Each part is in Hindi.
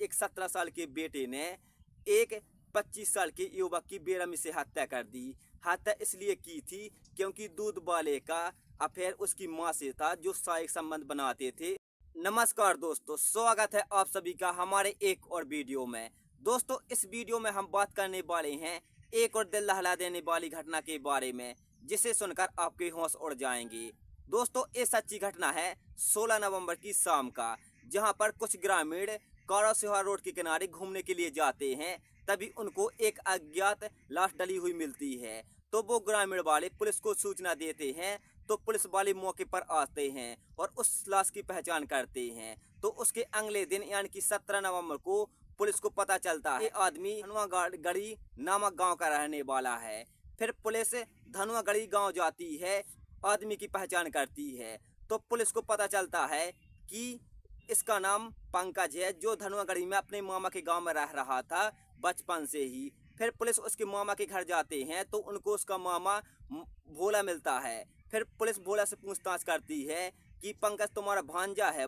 एक 17 साल के बेटे ने एक 25 साल के युवक की बेरहमी से हत्या कर दी। हत्या इसलिए की थी क्योंकि दूध वाले का अफेयर उसकी माँ से था, जो शारीरिक संबंध बनाते थे। नमस्कार दोस्तों, स्वागत है आप सभी का हमारे एक और वीडियो में। दोस्तों, इस वीडियो में हम बात करने वाले हैं एक और दिल दहला देने वाली घटना के बारे में, जिसे सुनकर आपके होश उड़ जाएंगे। दोस्तों, ये सच्ची घटना है 16 नवंबर की शाम का, जहां पर कुछ ग्रामीण कारासिहा रोड के किनारे घूमने के लिए जाते हैं। तभी उनको एक अज्ञात लाश डली हुई मिलती है, तो वो ग्रामीण वाले पुलिस को सूचना देते हैं। तो पुलिस वाले मौके पर आते हैं और उस लाश की पहचान करते हैं। तो उसके अगले दिन यानी कि 17 नवंबर को पुलिस को पता चलता है ये आदमी धनुआगढ़ी नामक गांव का रहने वाला है। फिर पुलिस धनुआगढ़ी गांव जाती है, आदमी की पहचान करती है। तो पुलिस को पता चलता है कि इसका नाम पंकज है, जो धनुआगढ़ी में अपने मामा के गांव में रह रहा था बचपन से ही। फिर पुलिस उसके मामा के घर जाते हैं, तो उनको उसका मामा भोला मिलता है। फिर पुलिस भोला से पूछताछ करती है कि पंकज तुम्हारा भांजा है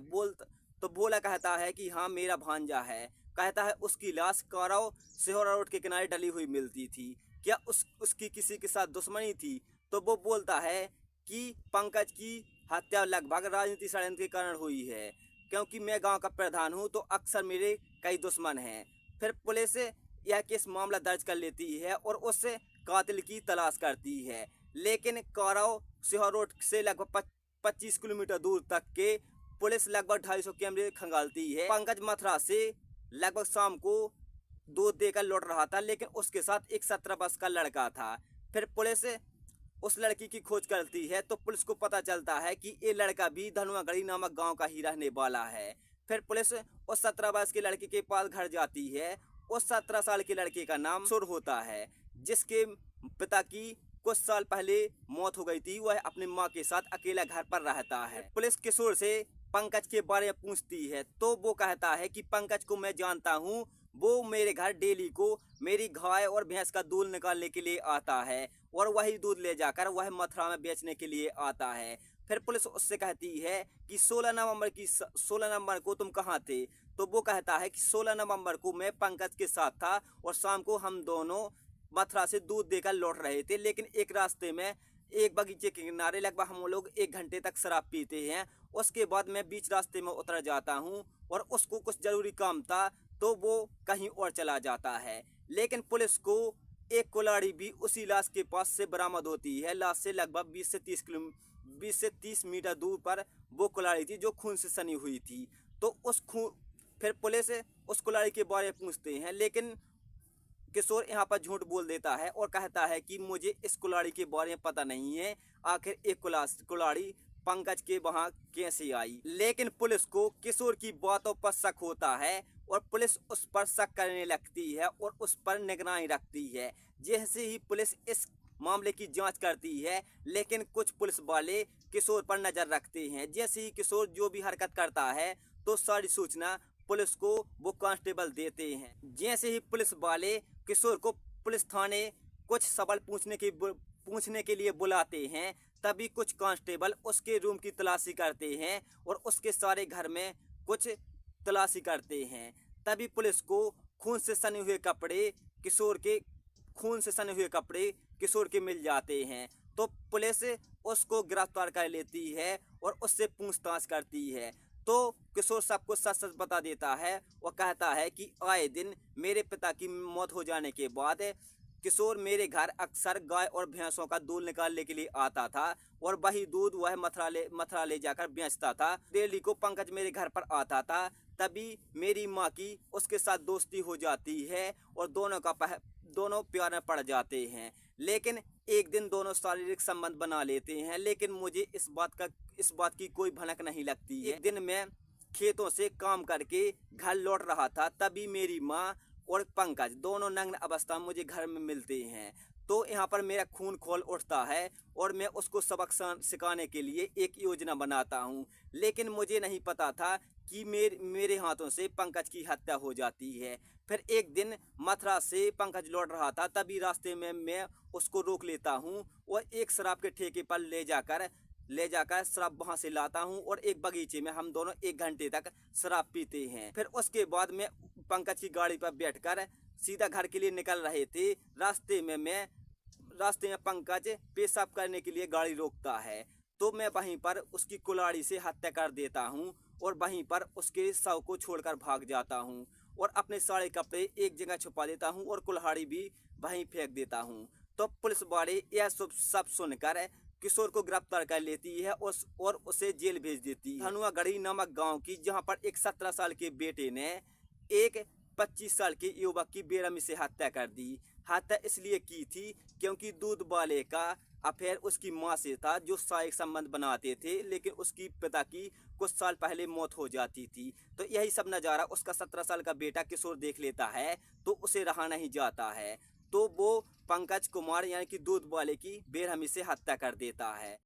तो भोला कहता है कि हाँ मेरा भांजा है। कहता है उसकी लाश काराव सिहोरा रोड के किनारे डली हुई मिलती थी, क्या उसकी किसी के साथ दुश्मनी थी? तो वो बोलता है कि पंकज की हत्या लगभग राजनीतिक षड्यंत्र के कारण हुई है, क्योंकि मैं गांव का प्रधान हूं, तो अक्सर मेरे कई दुश्मन हैं। फिर पुलिस यह केस मामला दर्ज कर लेती है और उस कातिल की तलाश करती है। लेकिन काराव सिहोरा रोड से लगभग 25 किलोमीटर दूर तक के पुलिस लगभग 250 कैमरे खंगालती है। पंकज मथुरा से लगभग शाम को दूध देकर लौट रहा था, लेकिन उसके साथ एक 17 वर्ष का लड़का था। फिर पुलिस उस लड़की की खोज करती है, तो पुलिस को पता चलता है कि ये लड़का भी धनुआगढ़ी नामक गांव का ही रहने वाला है। फिर पुलिस उस 17 वर्ष के लड़के के पास घर जाती है। उस 17 साल के लड़के का नाम किशोर होता है, जिसके पिता की कुछ साल पहले मौत हो गई थी। वह अपनी माँ के साथ अकेला घर पर रहता है। पुलिस किशोर से पंकज के बारे में पूछती है, तो वो कहता है कि पंकज को मैं जानता हूँ, वो मेरे घर डेली को मेरी गाय और भैंस का दूध निकालने के लिए आता है और वही दूध ले जाकर वह मथुरा में बेचने के लिए आता है। फिर पुलिस उससे कहती है कि 16 नवंबर को तुम कहाँ थे? तो वो कहता है कि 16 नवंबर को मैं पंकज के साथ था और शाम को हम दोनों मथुरा से दूध देकर लौट रहे थे। लेकिन एक रास्ते में एक बगीचे के किनारे लगभग हम लोग 1 घंटे तक शराब पीते हैं। उसके बाद मैं बीच रास्ते में उतर जाता हूँ और उसको कुछ जरूरी काम था, तो वो कहीं और चला जाता है। लेकिन पुलिस को एक कुल्हाड़ी भी उसी लाश के पास से बरामद होती है। लाश से लगभग 20 से 30 मीटर दूर पर वो कुल्हाड़ी थी, जो खून से सनी हुई थी। तो फिर पुलिस उस कुल्हाड़ी के बारे में पूछते हैं, लेकिन किशोर यहाँ पर झूठ बोल देता है और कहता है कि मुझे इस कुल्हाड़ी के बारे में पता नहीं है, आखिर एक कुल्हाड़ी पंकज के वहाँ कैसे आई। लेकिन पुलिस को किशोर की बातों पर शक होता है और पुलिस उस पर शक करने लगती है और उस पर निगरानी रखती है। जैसे ही पुलिस इस मामले की जांच करती है, लेकिन कुछ पुलिस वाले किशोर पर नजर रखते हैं। जैसे ही किशोर जो भी हरकत करता है, तो सारी सूचना पुलिस को वो कांस्टेबल देते हैं। जैसे ही पुलिस वाले किशोर को पुलिस थाने कुछ सवाल पूछने के लिए बुलाते हैं, तभी कुछ कांस्टेबल उसके रूम की तलाशी करते हैं और उसके सारे घर में कुछ तलाशी करते हैं। तभी पुलिस को खून से सने हुए किशोर के मिल जाते हैं। तो पुलिस उसको गिरफ्तार कर लेती है और उससे पूछताछ करती है। तो किशोर सबको सच सच बता देता है और कहता है कि आए दिन मेरे पिता की मौत हो जाने के बाद किशोर मेरे घर अक्सर गाय और भैंसों का दूध निकालने के लिए आता था और वही दूध वह मथुरा ले जाकर बेचता था। डेली को पंकज मेरे घर पर आता था, तभी मेरी माँ की उसके साथ दोस्ती हो जाती है और दोनों प्यार में पड़ जाते हैं। लेकिन एक दिन दोनों शारीरिक संबंध बना लेते हैं, लेकिन मुझे इस बात की कोई भनक नहीं लगती है। एक दिन मैं खेतों से काम करके घर लौट रहा था, तभी मेरी माँ और पंकज दोनों नग्न अवस्था में मुझे घर में मिलते हैं। तो यहाँ पर मेरा खून खौल उठता है और मैं उसको सबक सिखाने के लिए एक योजना बनाता हूँ। लेकिन मुझे नहीं पता था कि मेरे हाथों से पंकज की हत्या हो जाती है। फिर एक दिन मथुरा से पंकज लौट रहा था, तभी रास्ते में मैं उसको रोक लेता हूँ और एक शराब के ठेके पर ले जाकर शराब वहाँ से लाता हूँ और एक बगीचे में हम दोनों 1 घंटे तक शराब पीते हैं। फिर उसके बाद मैं पंकज की गाड़ी पर बैठकर सीधा घर के लिए निकल रहे थे। रास्ते में पंकज पेशाब करने के लिए गाड़ी रोकता है, तो मैं वहीं पर उसकी कुल्हाड़ी से हत्या कर देता हूँ और वहीं पर उसके शव को छोड़कर भाग जाता हूँ और अपने सारे कपड़े एक जगह छुपा देता हूँ और कुल्हाड़ी भी वहीं फेंक देता हूँ। तो पुलिस वाले यह सब सुनकर किशोर को गिरफ्तार कर लेती है और उसे जेल भेज देती है। धनुआगढ़ी नामक गांव की, जहां पर एक 17 साल के बेटे ने एक 25 साल के युवक की बेरहमी से हत्या कर दी। हत्या इसलिए की थी क्योंकि दूध वाले का अफेयर उसकी मां से था, जो शारीरिक संबंध बनाते थे, लेकिन उसकी पिता की कुछ साल पहले मौत हो जाती थी। तो यही सब नज़ारा उसका 17 साल का बेटा किशोर देख लेता है, तो उसे रहा नहीं जाता है, तो वो पंकज कुमार यानी कि दूध वाले की बेरहमी से हत्या कर देता है।